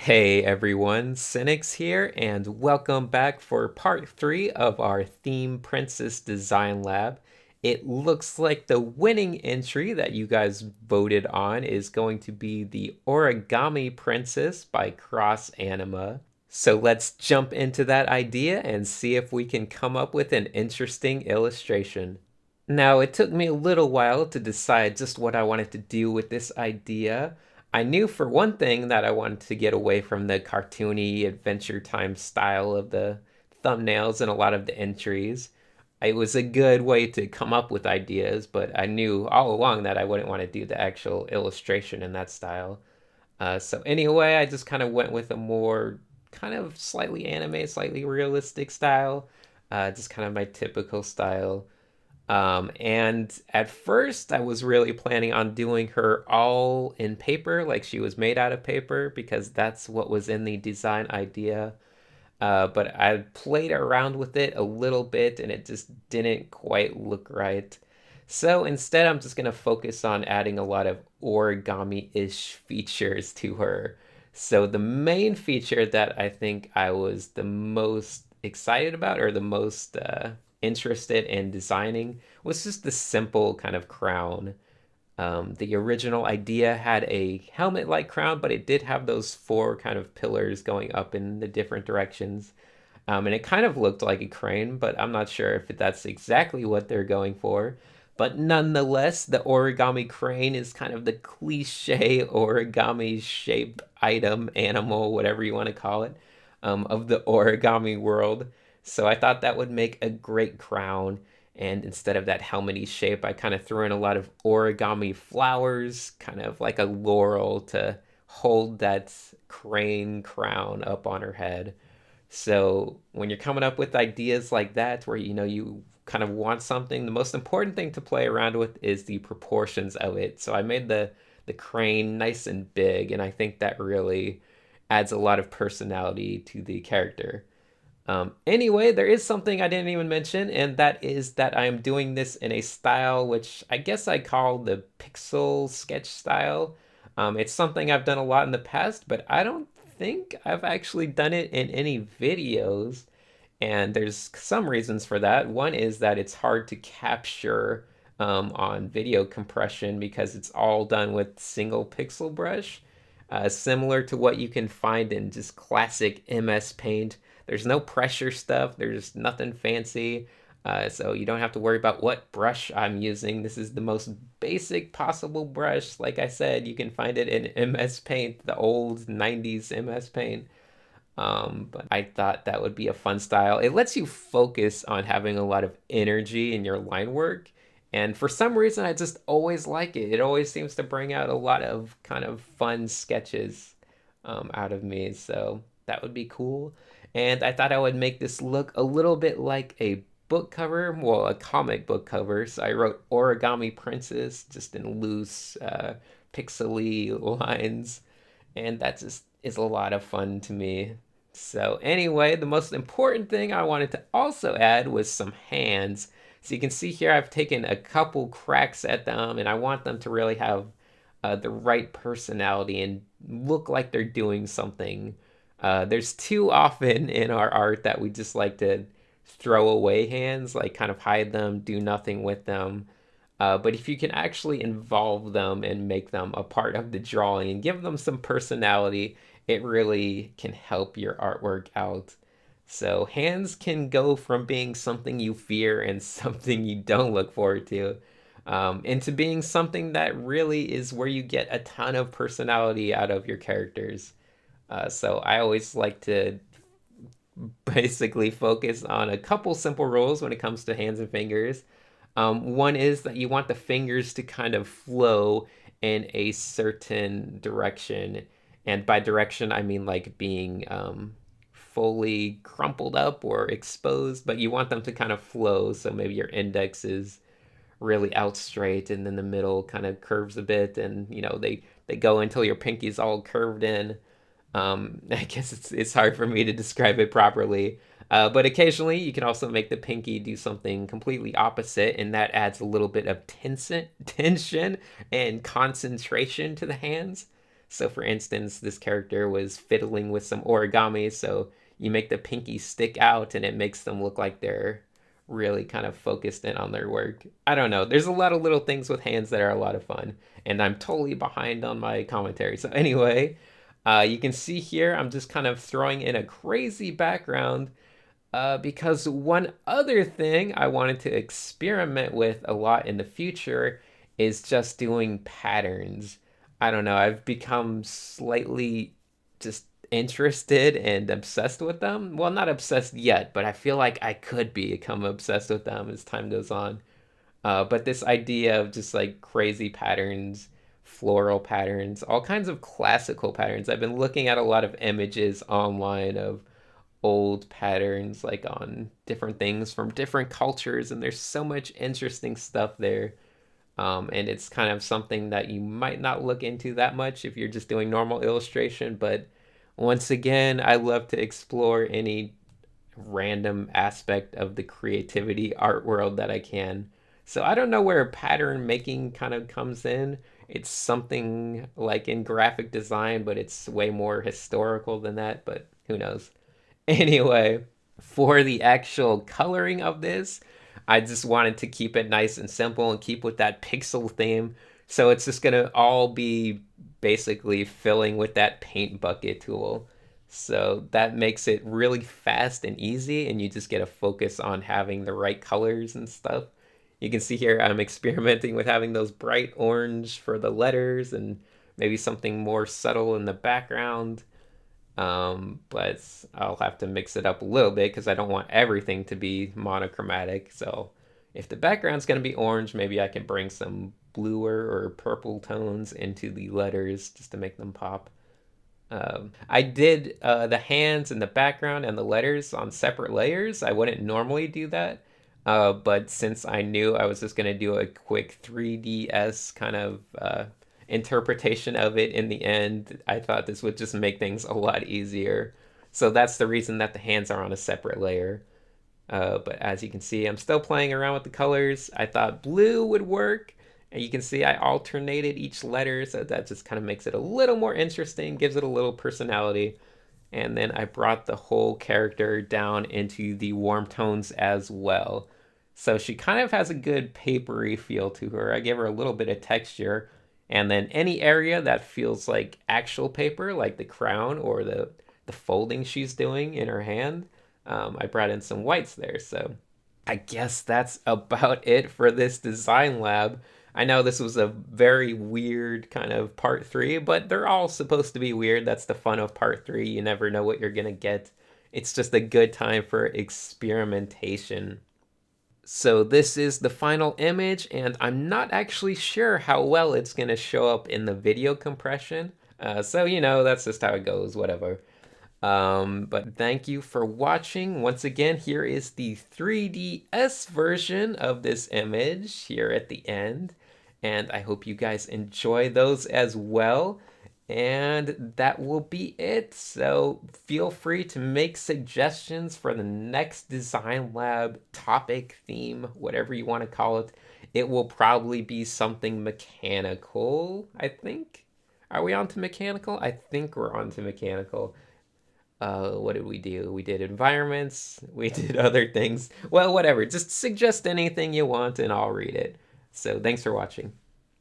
Hey everyone, Cynics here, and welcome back for part 3 of our Theme Princess Design Lab. It looks like the winning entry that you guys voted on is going to be the Origami Princess by Cross Anima. So let's jump into that idea and see if we can come up with an interesting illustration. Now, it took me a little while to decide just what I wanted to do with this idea. I knew for one thing that I wanted to get away from the cartoony Adventure Time style of the thumbnails and a lot of the entries. It was a good way to come up with ideas, but I knew all along that I wouldn't want to do the actual illustration in that style. So anyway, I just kind of went with a more kind of slightly anime, slightly realistic style, just kind of my typical style. And at first, I was really planning on doing her all in paper, like she was made out of paper, because that's what was in the design idea. But I played around with it a little bit and it just didn't quite look right. So instead, I'm just going to focus on adding a lot of origami ish features to her. So the main feature that I think I was the most excited about or the most interested in designing was just the simple kind of crown. The original idea had a helmet like crown, but it did have those four kind of pillars going up in the different directions. And it kind of looked like a crane, but I'm not sure if that's exactly what they're going for. But nonetheless, the origami crane is kind of the cliche origami shape item, animal, whatever you want to call it, of the origami world. So I thought that would make a great crown. And instead of that helmety shape, I kind of threw in a lot of origami flowers, kind of like a laurel to hold that crane crown up on her head. So when you're coming up with ideas like that, where you kind of want something, the most important thing to play around with is the proportions of it. So I made the crane nice and big, and I think that really adds a lot of personality to the character. Anyway, there is something I didn't even mention, and that is that I am doing this in a style which I guess I call the pixel sketch style. It's something I've done a lot in the past, but I don't think I've actually done it in any videos. And there's some reasons for that. One is that it's hard to capture on video compression because it's all done with single pixel brush, similar to what you can find in just classic MS Paint. There's no pressure stuff, there's nothing fancy. So you don't have to worry about what brush I'm using. This is the most basic possible brush. Like I said, you can find it in MS Paint, the old 90s MS Paint. But I thought that would be a fun style. It lets you focus on having a lot of energy in your line work. And for some reason, I just always like it. It always seems to bring out a lot of kind of fun sketches out of me. So that would be cool. And I thought I would make this look a little bit like a book cover, well, a comic book cover. So I wrote Origami Princess just in loose, pixely lines. And that just is a lot of fun to me. So anyway, the most important thing I wanted to also add was some hands. So you can see here I've taken a couple cracks at them and I want them to really have the right personality and look like they're doing something. There's too often in our art that we just like to throw away hands, like kind of hide them, do nothing with them. But if you can actually involve them and make them a part of the drawing and give them some personality, it really can help your artwork out. So hands can go from being something you fear and something you don't look forward to, into being something that really is where you get a ton of personality out of your characters. So I always like to basically focus on a couple simple rules when it comes to hands and fingers. One is that you want the fingers to kind of flow in a certain direction. And by direction, I mean like being fully crumpled up or exposed, but you want them to kind of flow. So maybe your index is really out straight and then the middle kind of curves a bit and they go until your pinky's all curved in. I guess it's hard for me to describe it properly. But occasionally you can also make the pinky do something completely opposite, and that adds a little bit of tension and concentration to the hands. So for instance, this character was fiddling with some origami, so you make the pinky stick out and it makes them look like they're really kind of focused in on their work. I don't know. There's a lot of little things with hands that are a lot of fun, and I'm totally behind on my commentary. So anyway, you can see here I'm just kind of throwing in a crazy background because one other thing I wanted to experiment with a lot in the future is just doing patterns. I don't know, I've become slightly just interested and obsessed with them. Well, not obsessed yet, but I feel like I could become obsessed with them as time goes on. But this idea of just like crazy patterns, floral patterns, all kinds of classical patterns. I've been looking at a lot of images online of old patterns like on different things from different cultures, and there's so much interesting stuff there. And it's kind of something that you might not look into that much if you're just doing normal illustration, but once again, I love to explore any random aspect of the creativity art world that I can. So I don't know where pattern making kind of comes in. It's something like in graphic design, but it's way more historical than that, but who knows. Anyway, for the actual coloring of this, I just wanted to keep it nice and simple and keep with that pixel theme. So it's just gonna all be basically filling with that paint bucket tool. So that makes it really fast and easy, and you just get a focus on having the right colors and stuff. You can see here I'm experimenting with having those bright orange for the letters and maybe something more subtle in the background. But I'll have to mix it up a little bit because I don't want everything to be monochromatic. So if the background's going to be orange, maybe I can bring some bluer or purple tones into the letters just to make them pop. I did the hands and the background and the letters on separate layers. I wouldn't normally do that. But since I knew I was just going to do a quick 3DS kind of interpretation of it in the end, I thought this would just make things a lot easier. So that's the reason that the hands are on a separate layer. But as you can see, I'm still playing around with the colors. I thought blue would work. And you can see I alternated each letter, so that just kind of makes it a little more interesting, gives it a little personality. And then I brought the whole character down into the warm tones as well. So she kind of has a good papery feel to her. I gave her a little bit of texture. And then any area that feels like actual paper, like the crown or the folding she's doing in her hand, I brought in some whites there. So I guess that's about it for this design lab. I know this was a very weird kind of part three, but they're all supposed to be weird. That's the fun of part three. You never know what you're going to get. It's just a good time for experimentation. So this is the final image, and I'm not actually sure how well it's going to show up in the video compression. So, that's just how it goes, whatever. But thank you for watching. Once again, here is the 3DS version of this image here at the end. And I hope you guys enjoy those as well. And that will be it. So feel free to make suggestions for the next Design Lab topic, theme, whatever you want to call it. It will probably be something mechanical, I think. Are we on to mechanical? I think we're on to mechanical. What did we do? We did environments, we did other things. Well, whatever. Just suggest anything you want and I'll read it. So thanks for watching.